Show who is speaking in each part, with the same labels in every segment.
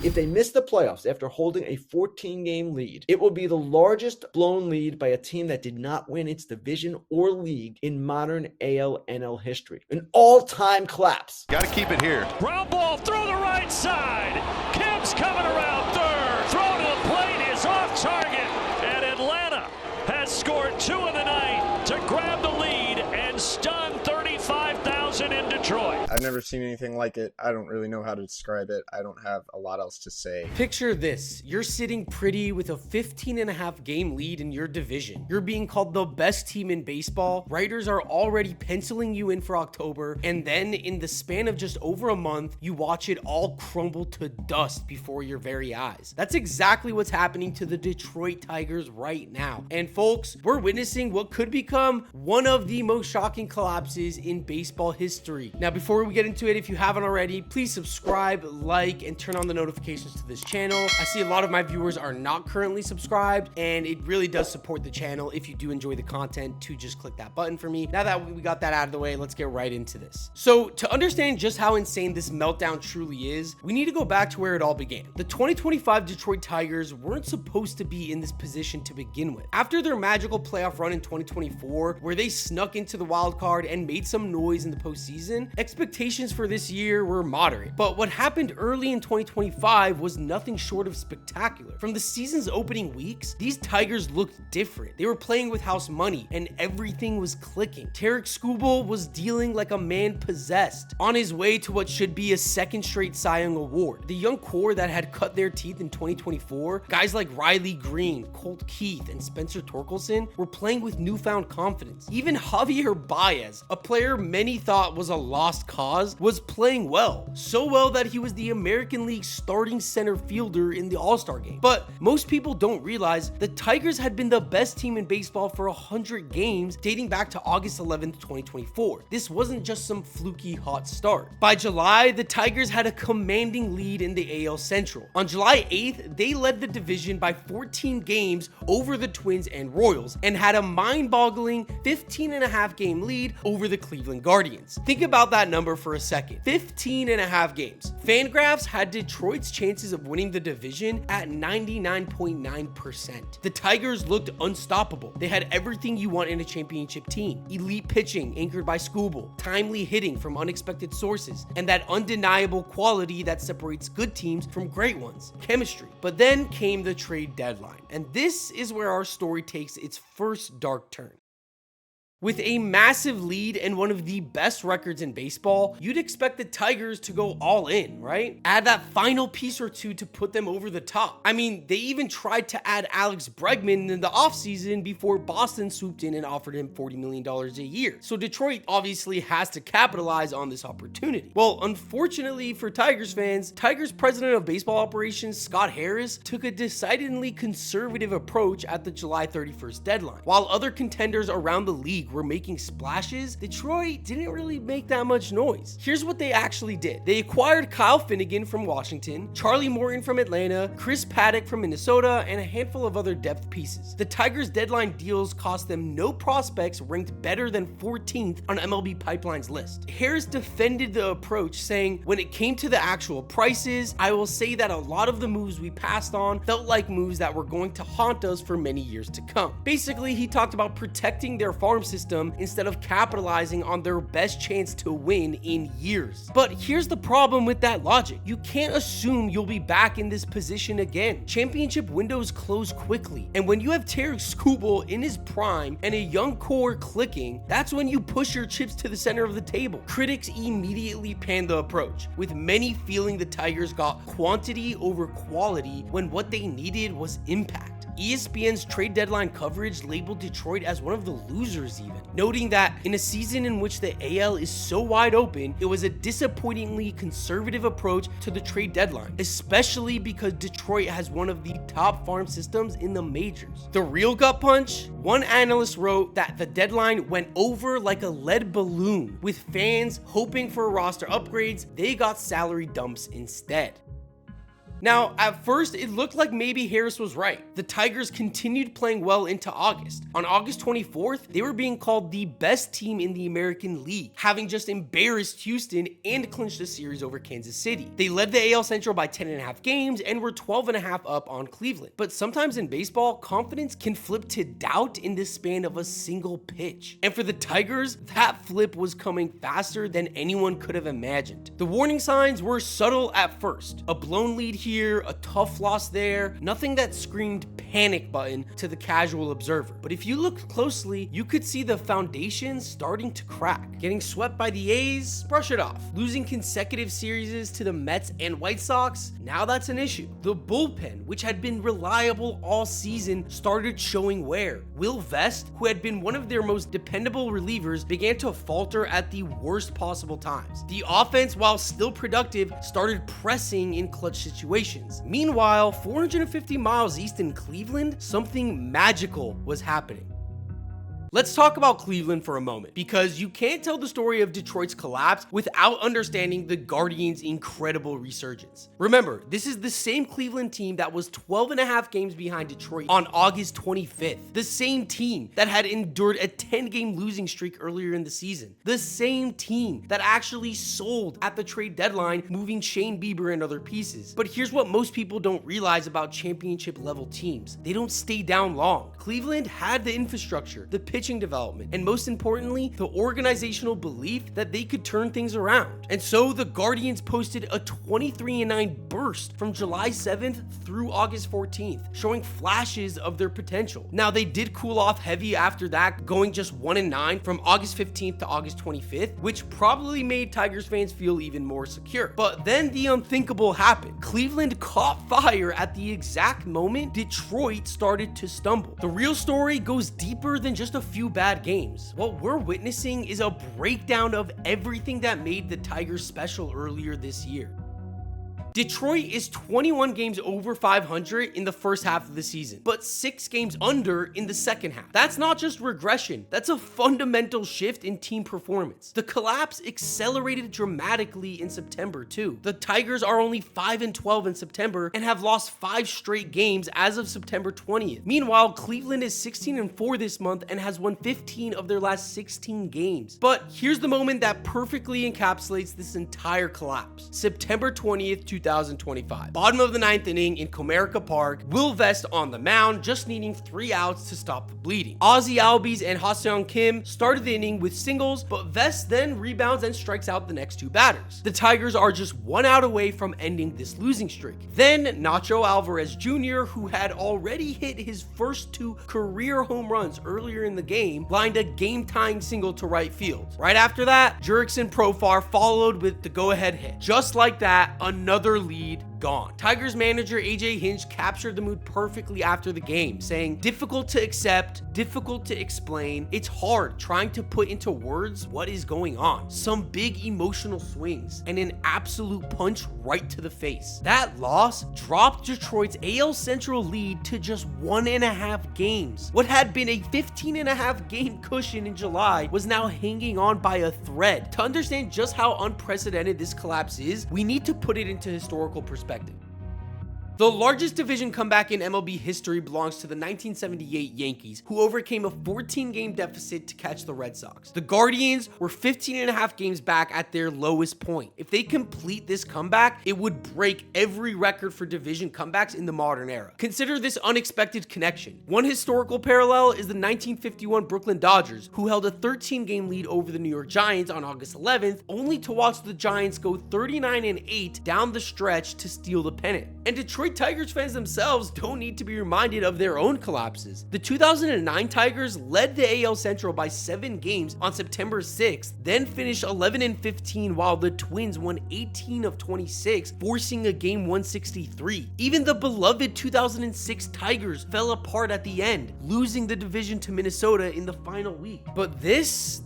Speaker 1: If they miss the playoffs after holding a 14-game lead, it will be the largest blown lead by a team that did not win its division or league in modern AL/NL history. An all-time collapse.
Speaker 2: Got to keep it here.
Speaker 3: Ground ball through the right side. Kim's coming around third. Throw to the plate is off target. And Atlanta has scored 2 in the night to grab the lead and stun 35,000 in Detroit.
Speaker 4: I've never seen anything like it. I don't really know how to describe it. I don't have a lot else to say.
Speaker 5: Picture this. You're sitting pretty with a 15.5 game lead in your division. You're being called the best team in baseball. Writers are already penciling you in for October. And then in the span of just over a month, you watch it all crumble to dust before your very eyes. That's exactly what's happening to the Detroit Tigers right now. And folks, we're witnessing what could become one of the most shocking collapses in baseball history. Now, before we get into it, if you haven't already, please subscribe, like, and turn on the notifications to this channel. I see a lot of my viewers are not currently subscribed, and it really does support the channel if you do enjoy the content to just click that button for me. Now that we got that out of the way, let's get right into this. So to understand just how insane this meltdown truly is, we need to go back to where it all began. The 2025 Detroit Tigers weren't supposed to be in this position to begin with. After their magical playoff run in 2024, where they snuck into the wild card and made some noise in the postseason, expectations for this year were moderate. But what happened early in 2025 was nothing short of spectacular. From the season's opening weeks, these Tigers looked different. They were playing with house money and everything was clicking. Tarek Skubal was dealing like a man possessed, on his way to what should be a second straight Cy Young award. The young core that had cut their teeth in 2024, guys like Riley Green, Colt Keith, and Spencer Torkelson were playing with newfound confidence. Even Javier Baez, a player many thought was a lost cause, was playing well. So well that he was the American League starting center fielder in the All-Star game. But most people don't realize the Tigers had been the best team in baseball for 100 games dating back to August 11th, 2024. This wasn't just some fluky hot start. By July, the Tigers had a commanding lead in the AL Central. On July 8th, they led the division by 14 games over the Twins and Royals and had a mind-boggling 15.5 game lead over the Cleveland Guardians. Think about that number for a second. 15.5 games. Fangraphs had Detroit's chances of winning the division at 99.9%. The Tigers looked unstoppable. They had everything you want in a championship team. Elite pitching anchored by Skubal, timely hitting from unexpected sources, and that undeniable quality that separates good teams from great ones, chemistry. But then came the trade deadline, and this is where our story takes its first dark turn. With a massive lead and one of the best records in baseball, you'd expect the Tigers to go all in, right? Add that final piece or two to put them over the top. I mean, they even tried to add Alex Bregman in the offseason before Boston swooped in and offered him $40 million a year. So Detroit obviously has to capitalize on this opportunity. Well, unfortunately for Tigers fans, Tigers president of baseball operations, Scott Harris, took a decidedly conservative approach at the July 31st deadline. While other contenders around the league were making splashes, Detroit didn't really make that much noise. Here's what they actually did. They acquired Kyle Finnegan from Washington, Charlie Morton from Atlanta, Chris Paddock from Minnesota, and a handful of other depth pieces. The Tigers' deadline deals cost them no prospects ranked better than 14th on MLB Pipeline's list. Harris defended the approach, saying, "When it came to the actual prices, I will say that a lot of the moves we passed on felt like moves that were going to haunt us for many years to come." Basically, he talked about protecting their farm system instead of capitalizing on their best chance to win in years. But here's the problem with that logic. You can't assume you'll be back in this position again. Championship windows close quickly, and when you have Tarek Skubal in his prime and a young core clicking, that's when you push your chips to the center of the table. Critics immediately panned the approach, with many feeling the Tigers got quantity over quality when what they needed was impact. ESPN's trade deadline coverage labeled Detroit as one of the losers even, noting that in a season in which the AL is so wide open, it was a disappointingly conservative approach to the trade deadline, especially because Detroit has one of the top farm systems in the majors. The real gut punch? One analyst wrote that the deadline went over like a lead balloon, with fans hoping for roster upgrades. They got salary dumps instead. Now, at first, it looked like maybe Harris was right. The Tigers continued playing well into August. On August 24th, they were being called the best team in the American League, having just embarrassed Houston and clinched a series over Kansas City. They led the AL Central by 10.5 games and were 12.5 up on Cleveland. But sometimes in baseball, confidence can flip to doubt in the span of a single pitch. And for the Tigers, that flip was coming faster than anyone could have imagined. The warning signs were subtle at first. A blown lead here, a tough loss there, nothing that screamed panic button to the casual observer. But if you looked closely, you could see the foundation starting to crack. Getting swept by the A's, brush it off. Losing consecutive series to the Mets and White Sox, now that's an issue. The bullpen, which had been reliable all season, started showing wear. Will Vest, who had been one of their most dependable relievers, began to falter at the worst possible times. The offense, while still productive, started pressing in clutch situations. Meanwhile, 450 miles east in Cleveland, something magical was happening. Let's talk about Cleveland for a moment, because you can't tell the story of Detroit's collapse without understanding the Guardians' incredible resurgence. Remember, this is the same Cleveland team that was 12.5 games behind Detroit on August 25th. The same team that had endured a 10-game losing streak earlier in the season. The same team that actually sold at the trade deadline, moving Shane Bieber and other pieces. But here's what most people don't realize about championship-level teams. They don't stay down long. Cleveland had the infrastructure, the pitching development, and most importantly, the organizational belief that they could turn things around. And so the Guardians posted a 23-9 burst from July 7th through August 14th, showing flashes of their potential. Now, they did cool off heavy after that, going just 1-9 from August 15th to August 25th, which probably made Tigers fans feel even more secure. But then the unthinkable happened. Cleveland caught fire at the exact moment Detroit started to stumble. The real story goes deeper than just a few bad games. What we're witnessing is a breakdown of everything that made the Tigers special earlier this year. Detroit is 21 games over 500 in the first half of the season, but 6 games under in the second half. That's not just regression, that's a fundamental shift in team performance. The collapse accelerated dramatically in September too. The Tigers are only 5-12 in September and have lost 5 straight games as of September 20th. Meanwhile, Cleveland is 16-4 this month and has won 15 of their last 16 games. But here's the moment that perfectly encapsulates this entire collapse. September 20th, 2025. Bottom of the 9th inning in Comerica Park, Will Vest on the mound, just needing 3 outs to stop the bleeding. Ozzie Albies and Ha-Seong Kim started the inning with singles, but Vest then rebounds and strikes out the next 2 batters. The Tigers are just 1 out away from ending this losing streak. Then Nacho Alvarez Jr., who had already hit his first 2 career home runs earlier in the game, lined a game-tying single to right field. Right after that, Jurickson Profar followed with the go-ahead hit. Just like that, another lead gone. Tigers manager AJ Hinch captured the mood perfectly after the game, saying, "Difficult to accept, difficult to explain. It's hard trying to put into words what is going on. Some big emotional swings and an absolute punch right to the face." That loss dropped Detroit's AL Central lead to just 1.5 games. What had been a 15.5 game cushion in July was now hanging on by a thread. To understand just how unprecedented this collapse is, we need to put it into historical perspective. The largest division comeback in MLB history belongs to the 1978 Yankees, who overcame a 14-game deficit to catch the Red Sox. The Guardians were 15.5 games back at their lowest point. If they complete this comeback, it would break every record for division comebacks in the modern era. Consider this unexpected connection. One historical parallel is the 1951 Brooklyn Dodgers, who held a 13-game lead over the New York Giants on August 11th, only to watch the Giants go 39-8 down the stretch to steal the pennant. And Detroit Tigers fans themselves don't need to be reminded of their own collapses. The 2009 Tigers led the AL Central by 7 games on September 6th, then finished 11-15 while the Twins won 18 of 26, forcing a game 163. Even the beloved 2006 Tigers fell apart at the end, losing the division to Minnesota in the final week. But this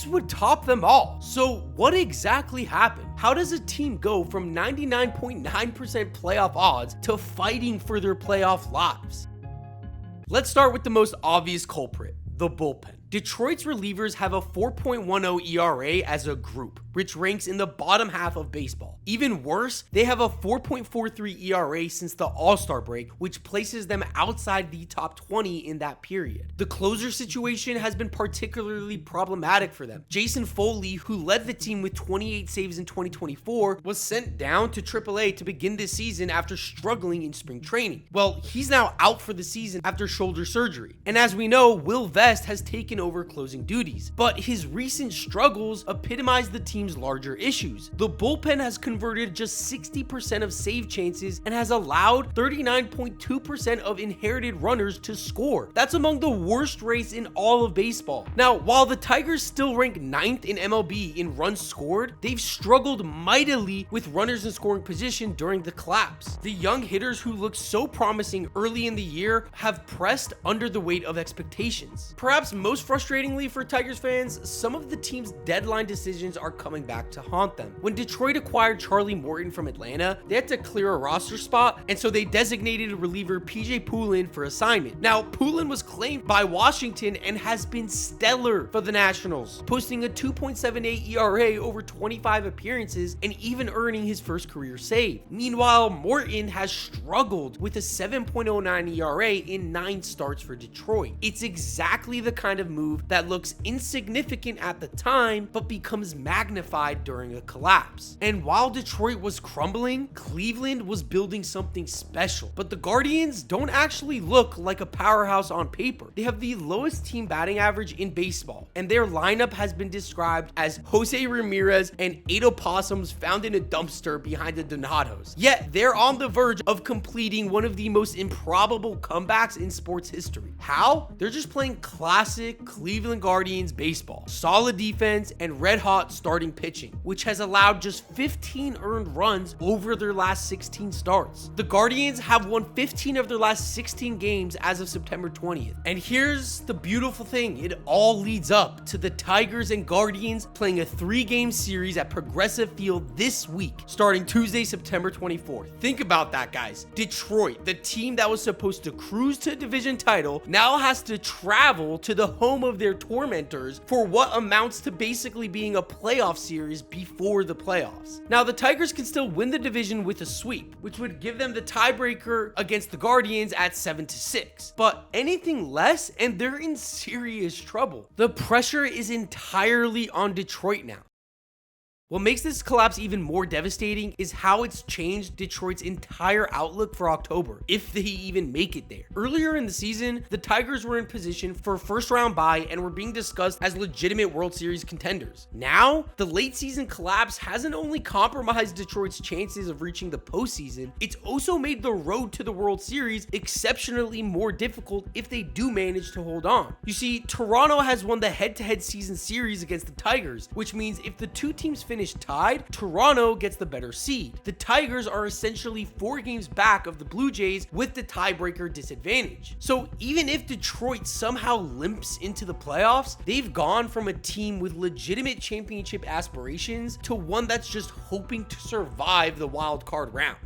Speaker 5: would top them all. So what exactly happened? How does a team go from 99.9% playoff odds to fighting for their playoff lives? Let's start with the most obvious culprit, the bullpen. Detroit's relievers have a 4.10 ERA as a group, which ranks in the bottom half of baseball. Even worse, they have a 4.43 ERA since the All-Star break, which places them outside the top 20 in that period. The closer situation has been particularly problematic for them. Jason Foley, who led the team with 28 saves in 2024, was sent down to AAA to begin this season after struggling in spring training. Well, he's now out for the season after shoulder surgery. And as we know, Will Vest has taken over closing duties, but his recent struggles epitomize the team's larger issues. The bullpen has converted just 60% of save chances and has allowed 39.2% of inherited runners to score. That's among the worst rates in all of baseball. Now, while the Tigers still rank 9th in MLB in runs scored, they've struggled mightily with runners in scoring position during the collapse. The young hitters who looked so promising early in the year have pressed under the weight of expectations. Perhaps most frustratingly for Tigers fans, some of the team's deadline decisions are coming back to haunt them. When Detroit acquired Charlie Morton from Atlanta, they had to clear a roster spot, and so they designated reliever PJ Poulin for assignment. Now, Poulin was claimed by Washington and has been stellar for the Nationals, posting a 2.78 ERA over 25 appearances and even earning his first career save. Meanwhile, Morton has struggled with a 7.09 ERA in 9 starts for Detroit. It's exactly the kind of move that looks insignificant at the time, but becomes magnified during a collapse. And while Detroit was crumbling, Cleveland was building something special. But the Guardians don't actually look like a powerhouse on paper. They have the lowest team batting average in baseball, and their lineup has been described as Jose Ramirez and 8 opossums found in a dumpster behind the Donados. Yet they're on the verge of completing one of the most improbable comebacks in sports history. How? They're just playing classic Cleveland Guardians baseball. Solid defense and red-hot starting pitching, which has allowed just 15 earned runs over their last 16 starts. The Guardians have won 15 of their last 16 games as of September 20th. And here's the beautiful thing. It all leads up to the Tigers and Guardians playing a 3-game series at Progressive Field this week, starting Tuesday, September 24th. Think about that, guys. Detroit, the team that was supposed to cruise to a division title, now has to travel to the home of their tormentors for what amounts to basically being a playoff series before the playoffs. Now, the Tigers can still win the division with a sweep, which would give them the tiebreaker against the Guardians at 7-6. But anything less, and they're in serious trouble. The pressure is entirely on Detroit now. What makes this collapse even more devastating is how it's changed Detroit's entire outlook for October, if they even make it there. Earlier in the season, the Tigers were in position for a first-round bye and were being discussed as legitimate World Series contenders. Now, the late season collapse hasn't only compromised Detroit's chances of reaching the postseason, it's also made the road to the World Series exceptionally more difficult if they do manage to hold on. You see, Toronto has won the head-to-head season series against the Tigers, which means if the two teams finish tied, Toronto gets the better seed. The Tigers are essentially 4 games back of the Blue Jays with the tiebreaker disadvantage. So even if Detroit somehow limps into the playoffs, they've gone from a team with legitimate championship aspirations to one that's just hoping to survive the wild card round.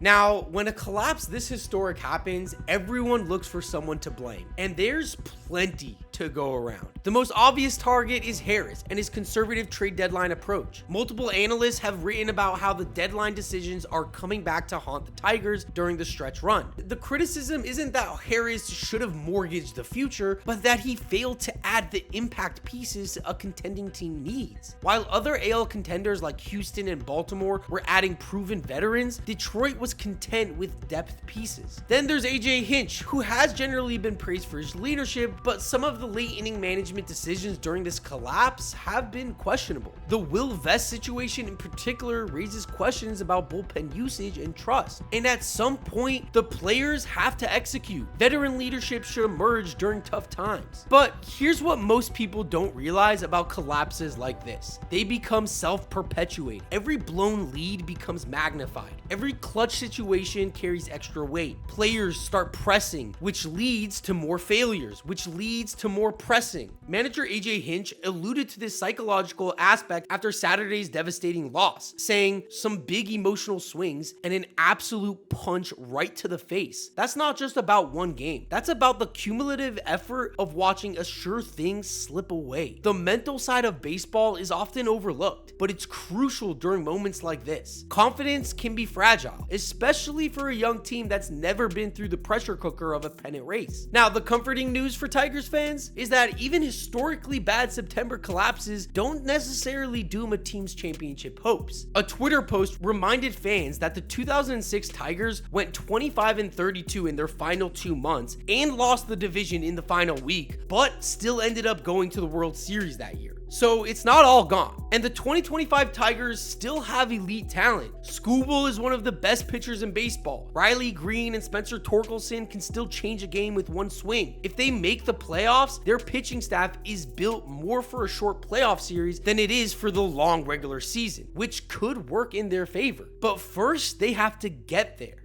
Speaker 5: Now, when a collapse this historic happens, everyone looks for someone to blame, and there's plenty to go around. The most obvious target is Harris and his conservative trade deadline approach. Multiple analysts have written about how the deadline decisions are coming back to haunt the Tigers during the stretch run. The criticism isn't that Harris should have mortgaged the future, but that he failed to add the impact pieces a contending team needs. While other AL contenders like Houston and Baltimore were adding proven veterans, Detroit was content with depth pieces. Then there's AJ Hinch, who has generally been praised for his leadership, but some of the late inning management decisions during this collapse have been questionable. The Will Vest situation in particular raises questions about bullpen usage and trust. And at some point, the players have to execute. Veteran leadership should emerge during tough times. But here's what most people don't realize about collapses like this. They become self-perpetuating. Every blown lead becomes magnified. Every clutch situation carries extra weight. Players start pressing, which leads to more failures, which leads to more pressing. Manager AJ Hinch alluded to this psychological aspect after Saturday's devastating loss, saying some big emotional swings and an absolute punch right to the face. That's not just about one game. That's about the cumulative effort of watching a sure thing slip away. The mental side of baseball is often overlooked, but it's crucial during moments like this. Confidence can be fragile, especially for a young team that's never been through the pressure cooker of a pennant race. Now, the comforting news for Tigers fans is that even historically bad September collapses don't necessarily doom a team's championship hopes. A Twitter post reminded fans that the 2006 Tigers went 25-32 in their final 2 months and lost the division in the final week, but still ended up going to the World Series that year. So it's not all gone. And the 2025 Tigers still have elite talent. Skubal is one of the best pitchers in baseball. Riley Green and Spencer Torkelson can still change a game with one swing. If they make the playoffs, their pitching staff is built more for a short playoff series than it is for the long regular season, which could work in their favor. But first, they have to get there.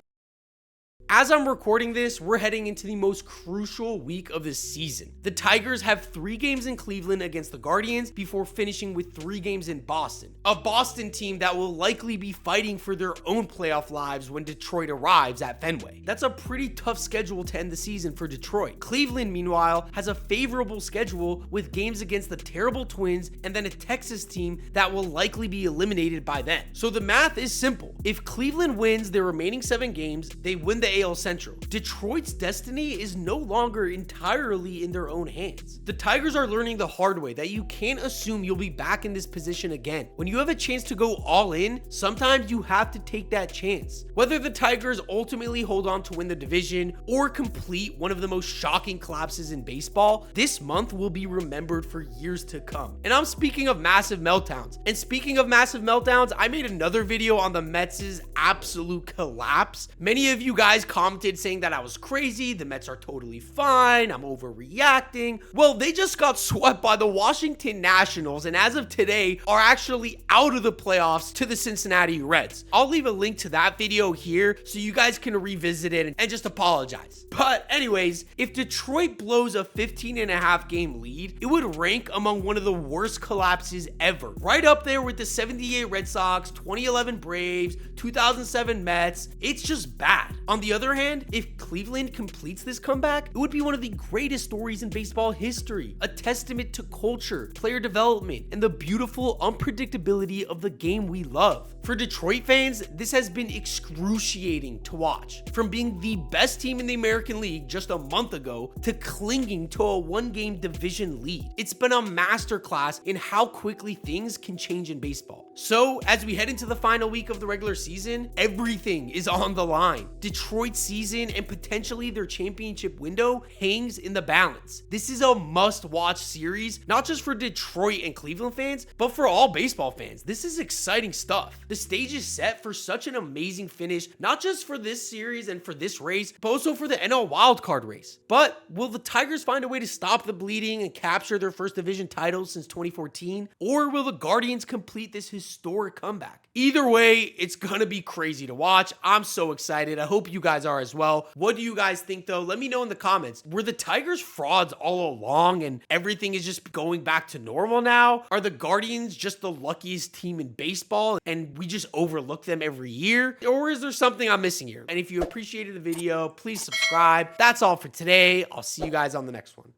Speaker 5: As I'm recording this, we're heading into the most crucial week of the season. The Tigers have 3 games in Cleveland against the Guardians before finishing with 3 games in Boston. A Boston team that will likely be fighting for their own playoff lives when Detroit arrives at Fenway. That's a pretty tough schedule to end the season for Detroit. Cleveland, meanwhile, has a favorable schedule with games against the terrible Twins and then a Texas team that will likely be eliminated by then. So the math is simple. If Cleveland wins their remaining 7 games, they win the AL Central. Detroit's destiny is no longer entirely in their own hands. The Tigers are learning the hard way that you can't assume you'll be back in this position again. When you have a chance to go all in, sometimes you have to take that chance. Whether the Tigers ultimately hold on to win the division or complete one of the most shocking collapses in baseball, this month will be remembered for years to come. And I'm speaking of massive meltdowns. And speaking of massive meltdowns, I made another video on the Mets' absolute collapse. Many of you guys commented saying that I was crazy, the Mets are totally fine, I'm overreacting. Well, they just got swept by the Washington Nationals and as of today are actually out of the playoffs to the Cincinnati Reds. I'll leave a link to that video here so you guys can revisit it and just apologize. But anyways, if Detroit blows a 15.5 game lead, it would rank among one of the worst collapses ever. Right up there with the 78 Red Sox, 2011 Braves, 2007 Mets. It's just bad. On the other hand, if Cleveland completes this comeback, it would be one of the greatest stories in baseball history. A testament to culture, player development, and the beautiful unpredictability of the game we love. For Detroit fans, this has been excruciating to watch. From being the best team in the American League just a month ago to clinging to a 1-game division lead. It's been a masterclass in how quickly things can change in baseball. So, as we head into the final week of the regular season, everything is on the line. Detroit's season and potentially their championship window hangs in the balance. This is a must-watch series, not just for Detroit and Cleveland fans, but for all baseball fans. This is exciting stuff. The stage is set for such an amazing finish, not just for this series and for this race, but also for the NL wildcard race. But will the Tigers find a way to stop the bleeding and capture their first division title since 2014? Or will the Guardians complete this historic comeback? Either way, it's gonna be crazy to watch. I'm so excited. I hope you guys are as well. What do you guys think though? Let me know in the comments. Were the Tigers frauds all along and everything is just going back to normal now? Are the Guardians just the luckiest team in baseball and we just overlook them every year? Or is there something I'm missing here? And if you appreciated the video, please subscribe. That's all for today. I'll see you guys on the next one.